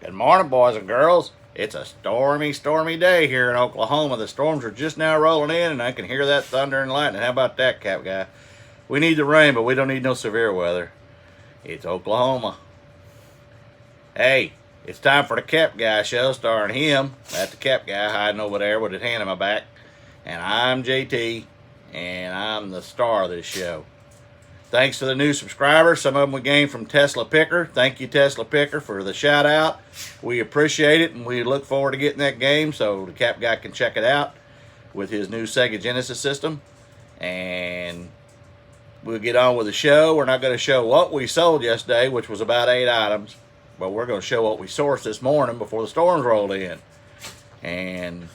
Good morning, boys and girls. It's a stormy, stormy day here in Oklahoma. The storms are just now rolling in, and I can hear that thunder and lightning. How about that, Cap Guy? We need the rain, but we don't need no severe weather. It's Oklahoma. Hey, it's time for the Cap Guy show, starring him. That's the Cap Guy hiding over there with his hand in my back. And I'm JT, and I'm the star of this show. Thanks to the new subscribers. Some of them we gained from Tesla Picker. Thank you, Tesla Picker, for the shout out. We appreciate it, and we look forward to getting that game so the Cap Guy can check it out with his new Sega Genesis system. And we'll get on with the show. We're not going to show what we sold yesterday, which was about 8 items, but we're going to show what we sourced this morning before the storms rolled in. And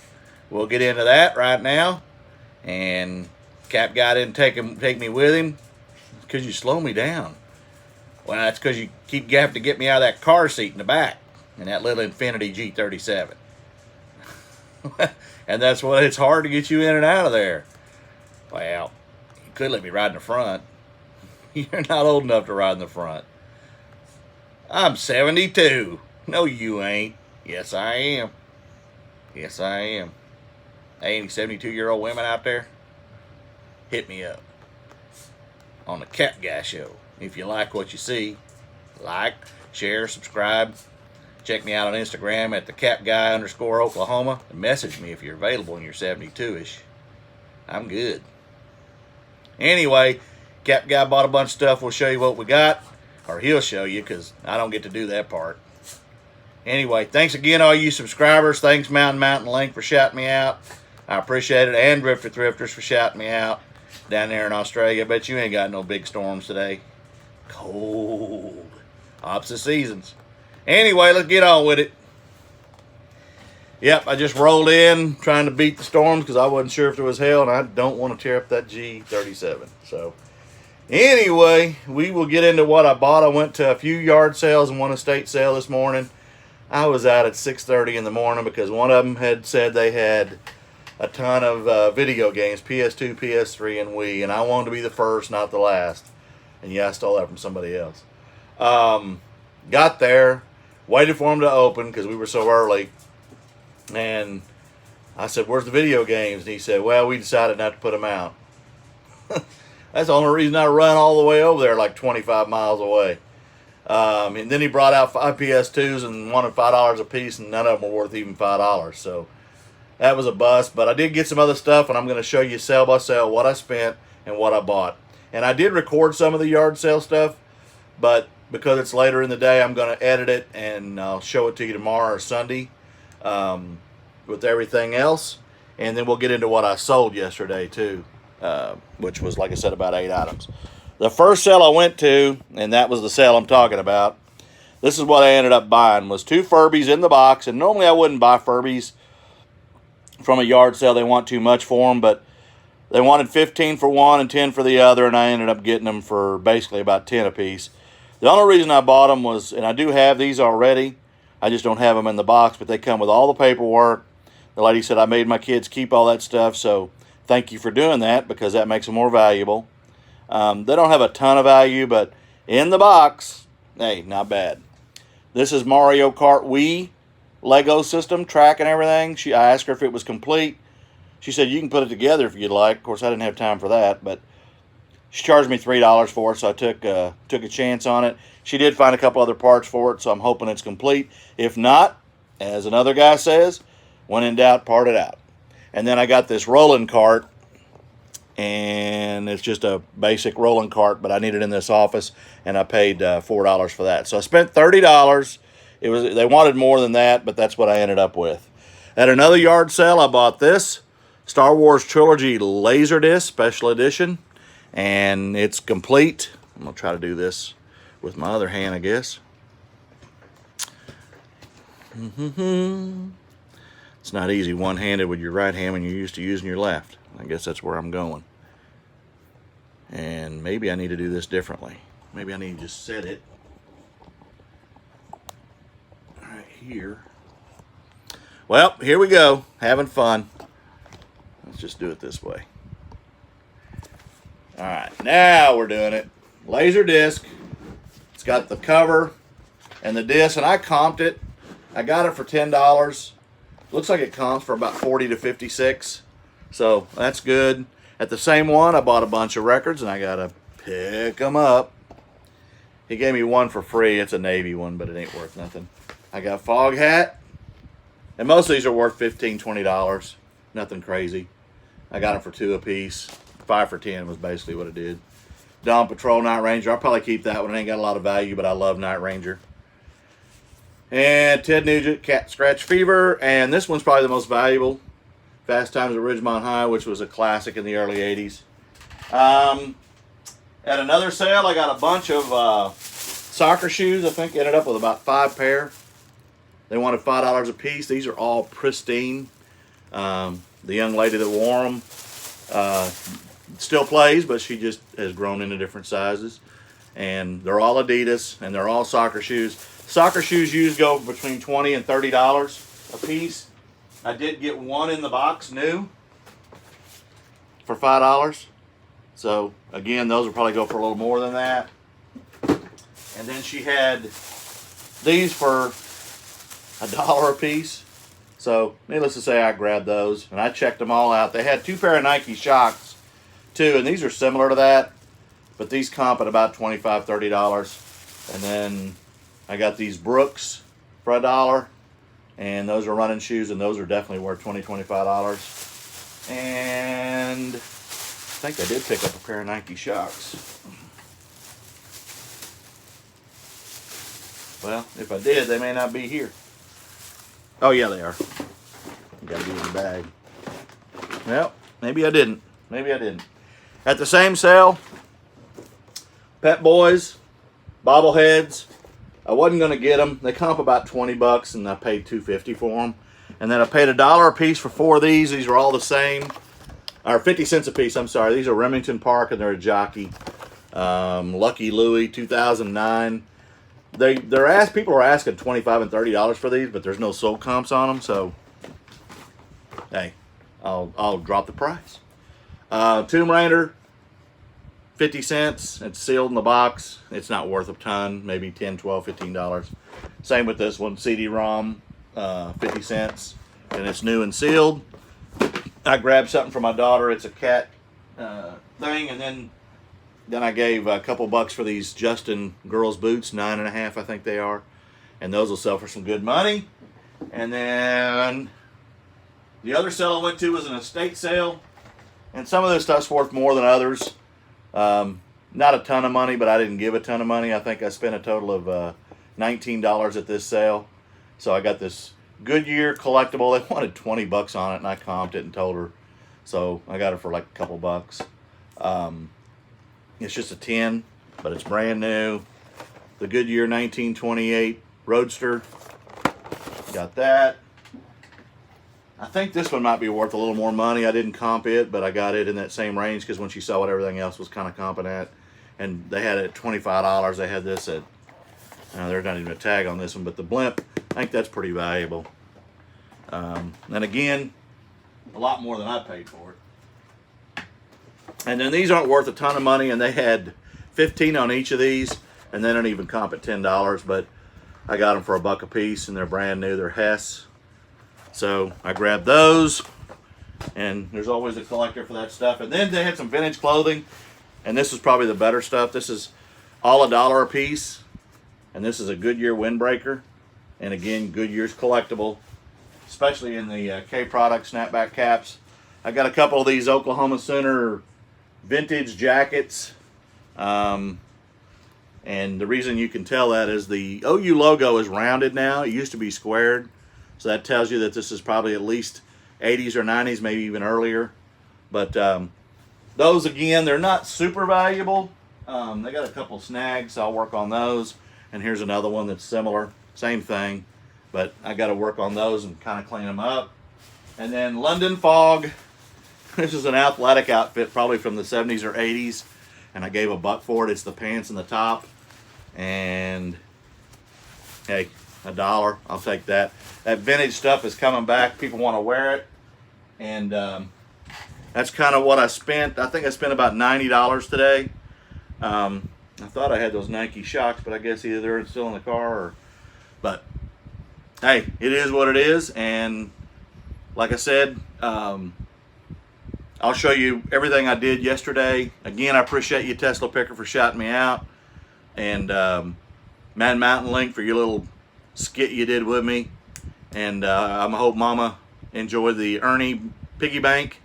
we'll get into that right now. And Cap Guy didn't take me with him. Because you slow me down. Well, that's because you keep having to get me out of that car seat in the back in that little Infiniti G37. And that's what it's hard to get you in and out of there. Well, you could let me ride in the front. You're not old enough to ride in the front. I'm 72. No, you ain't. Yes, I am. Yes, I am. Hey, any 72-year-old women out there? Hit me up on the Cap Guy show. If you like what you see, like, share, subscribe. Check me out on Instagram at the Cap Guy _Oklahoma and message me if you're available and you're 72-ish. I'm good. Anyway, Cap Guy bought a bunch of stuff. We'll show you what we got, or he'll show you because I don't get to do that part. Anyway, thanks again, all you subscribers. Thanks, Mountain Link, for shouting me out. I appreciate it, and Drifter Thrifters for shouting me out down there in Australia. I bet you ain't got no big storms today. Cold. Opposite seasons. Anyway, let's get on with it. Yep, I just rolled in trying to beat the storms because I wasn't sure if there was hail, and I don't want to tear up that G37. So, anyway, we will get into what I bought. I went to a few yard sales and one estate sale this morning. I was out at 6:30 in the morning because one of them had said they had a ton of video games, PS2, PS3, and Wii, and I wanted to be the first, not the last. And yeah, I stole that from somebody else. Got there, waited for them to open because we were so early, and I said, "Where's the video games?" And he said, "Well, we decided not to put them out." That's the only reason I run all the way over there, like 25 miles away. And then he brought out 5 PS2s and wanted $5 a piece, and none of them were worth even $5. So that was a bust, but I did get some other stuff, and I'm going to show you sale by sale what I spent and what I bought. And I did record some of the yard sale stuff, but because it's later in the day, I'm going to edit it, and I'll show it to you tomorrow or Sunday with everything else. And then we'll get into what I sold yesterday, too, which was, like I said, about 8 items. The first sale I went to, and that was the sale I'm talking about, this is what I ended up buying, was 2 Furbies in the box. And normally I wouldn't buy Furbies from a yard sale. They want too much for them, but they wanted 15 for one and 10 for the other, and I ended up getting them for basically about 10 a piece. The only reason I bought them was, and I do have these already, I just don't have them in the box, but they come with all the paperwork. The lady said I made my kids keep all that stuff, so thank you for doing that because that makes them more valuable. They don't have a ton of value, but in the box, hey, not bad. This is Mario Kart Wii Lego system, track and everything. I asked her if it was complete. She said, you can put it together if you'd like. Of course, I didn't have time for that, but she charged me $3 for it, so I took a chance on it. She did find a couple other parts for it, so I'm hoping it's complete. If not, as another guy says, when in doubt, part it out. And then I got this rolling cart, and it's just a basic rolling cart, but I need it in this office, and I paid $4 for that. So I spent $30. They wanted more than that, but that's what I ended up with. At another yard sale, I bought this Star Wars Trilogy Laserdisc Special Edition, and it's complete. I'm going to try to do this with my other hand, I guess. It's not easy one-handed with your right hand when you're used to using your left. I guess that's where I'm going. And maybe I need to do this differently. Maybe I need to just set it right here. Well, here we go. Having fun. Let's just do it this way. All right, now we're doing it. Laser disc. It's got the cover and the disc, and I comped it. I got it for $10. Looks like it comps for about 40 to 56. So that's good. At the same one, I bought a bunch of records, and I got to pick them up. He gave me one for free. It's a Navy one, but it ain't worth nothing. I got Fog Hat. And most of these are worth $15, $20. Nothing crazy. I got them for 2 a piece. 5 for 10 was basically what it did. Dawn Patrol Night Ranger. I'll probably keep that one. It ain't got a lot of value, but I love Night Ranger. And Ted Nugent, Cat Scratch Fever. And this one's probably the most valuable. Fast Times at Ridgemont High, which was a classic in the early 80s. At another sale, I got a bunch of soccer shoes. I think ended up with about 5 pair. They wanted $5 a piece. These are all pristine. The young lady that wore them still plays, but she just has grown into different sizes. And they're all Adidas, and they're all soccer shoes. Soccer shoes used go between $20 and $30 a piece. I did get one in the box new for $5. So again, those will probably go for a little more than that. And then she had these for $1 a piece. So needless to say, I grabbed those and I checked them all out. They had 2 pair of Nike Shox too, and these are similar to that, but these comp at about $25, $30. And then I got these Brooks for $1, and those are running shoes, and those are definitely worth $20, $25. And I think I did pick up a pair of Nike Shox. Well, if I did, they may not be here. Oh yeah, they are. Gotta be in the bag. Well, maybe I didn't. Maybe I didn't. At the same sale, Pet Boys, bobbleheads. I wasn't gonna get them. They comp about $20, and I paid $2.50 for them. And then I paid $1 a piece for 4 of these. These are all the same, or 50 cents a piece. I'm sorry. These are Remington Park, and they're a jockey. Lucky Louie, 2009. People are asking $25 and $30 for these, but there's no sold comps on them. So, hey, I'll drop the price. Tomb Raider, 50 cents. It's sealed in the box. It's not worth a ton, maybe $10, $12, $15. Same with this one, CD-ROM, 50 cents, and it's new and sealed. I grabbed something for my daughter. It's a cat thing, and then I gave a couple bucks for these Justin girls boots, 9.5 I think they are, and those will sell for some good money. And then the other sale I went to was an estate sale, and some of this stuff's worth more than others. Not a ton of money, but I didn't give a ton of money. I think I spent a total of $19 at this sale. So I got this Goodyear collectible. They wanted 20 bucks on it, and I comped it and told her. So I got it for like a couple bucks. It's just a 10, but it's brand new. The Goodyear 1928 Roadster. Got that. I think this one might be worth a little more money. I didn't comp it, but I got it in that same range because when she saw what everything else was kind of comping at, and they had it at $25. They had this at, there's not even a tag on this one, but the blimp, I think that's pretty valuable. And again, a lot more than I paid for it. And then these aren't worth a ton of money, and they had 15 on each of these, and they don't even comp at $10, but I got them for $1 a piece, and they're brand new. They're Hess. So I grabbed those, and there's always a collector for that stuff. And then they had some vintage clothing, and this is probably the better stuff. This is all $1 a piece, and this is a Goodyear windbreaker. And again, Goodyear's collectible, especially in the K-Product snapback caps. I got a couple of these Oklahoma Sooner vintage jackets. And the reason you can tell that is the OU logo is rounded now. It used to be squared. So that tells you that this is probably at least 80s or 90s, maybe even earlier. But those, again, they're not super valuable. They got a couple snags, so I'll work on those. And here's another one that's similar. Same thing. But I got to work on those and kind of clean them up. And then London Fog. This is an athletic outfit, probably from the 70s or 80s. And I gave $1 for it. It's the pants and the top. And, hey, $1. I'll take that. That vintage stuff is coming back. People want to wear it. And that's kind of what I spent. I think I spent about $90 today. I thought I had those Nike Shox, but I guess either they're still in the car or... But hey, it is what it is. And like I said, I'll show you everything I did yesterday. Again, I appreciate you, Tesla Picker, for shouting me out. And Mad Mountain Link for your little skit you did with me. And I hope Mama enjoyed the Ernie piggy bank.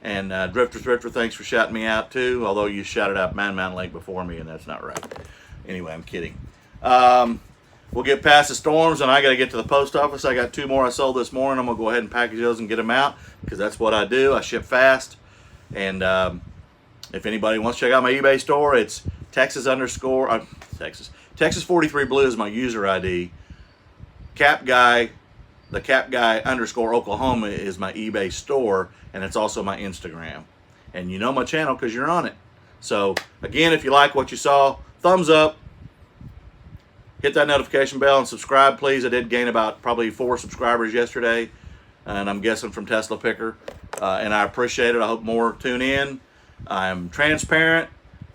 And Drifter Thrifter, thanks for shouting me out too. Although you shouted out Mad Mountain Link before me, and that's not right. Anyway, I'm kidding. We'll get past the storms, and I got to get to the post office. I got 2 more I sold this morning. I'm going to go ahead and package those and get them out, because that's what I do. I ship fast. And if anybody wants to check out my eBay store, it's Texas 43 Blue is my user ID. The Cap Guy _ Oklahoma is my eBay store, and it's also my Instagram. And you know my channel because you're on it. So again, if you like what you saw, thumbs up. Hit that notification bell and subscribe, please. I did gain about probably 4 subscribers yesterday, and I'm guessing from Tesla Picker. And I appreciate it. I hope more tune in. I'm transparent.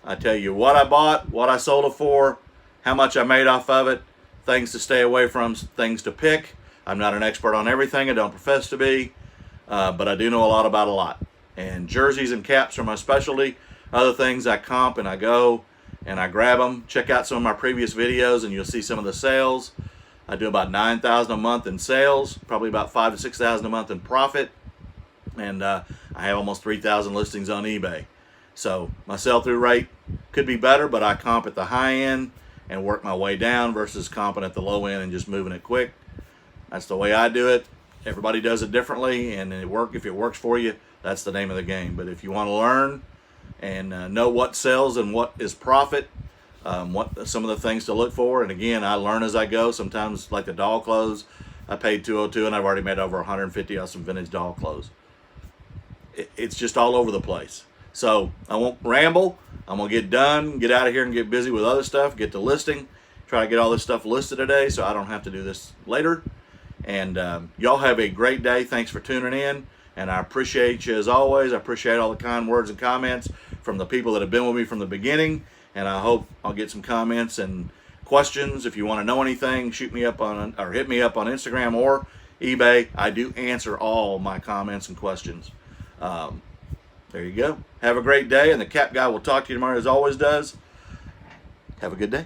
I tell you what I bought, what I sold it for, how much I made off of it, things to stay away from, things to pick. I'm not an expert on everything. I don't profess to be, but I do know a lot about a lot. And jerseys and caps are my specialty. Other things I comp and I go and I grab them. Check out some of my previous videos and you'll see some of the sales. I do about $9,000 a month in sales, probably about $5,000 to $6,000 a month in profit. And I have almost 3,000 listings on eBay. So my sell-through rate could be better, but I comp at the high end and work my way down versus comping at the low end and just moving it quick. That's the way I do it. Everybody does it differently, and if it works for you, that's the name of the game. But if you want to learn and know what sells and what is profit, what some of the things to look for, and again, I learn as I go. Sometimes, like the doll clothes, I paid $202, and I've already made over $150 on some vintage doll clothes. It's just all over the place. So I won't ramble. I'm gonna get done, get out of here, and get busy with other stuff. Get to listing. Try to get all this stuff listed today, so I don't have to do this later. And y'all have a great day. Thanks for tuning in, and I appreciate you as always. I appreciate all the kind words and comments from the people that have been with me from the beginning, and I hope I'll get some comments and questions. If you want to know anything, shoot me up on or hit me up on Instagram or eBay. I do answer all my comments and questions. There you go. Have a great day, and the Cap Guy will talk to you tomorrow as always does. Have a good day.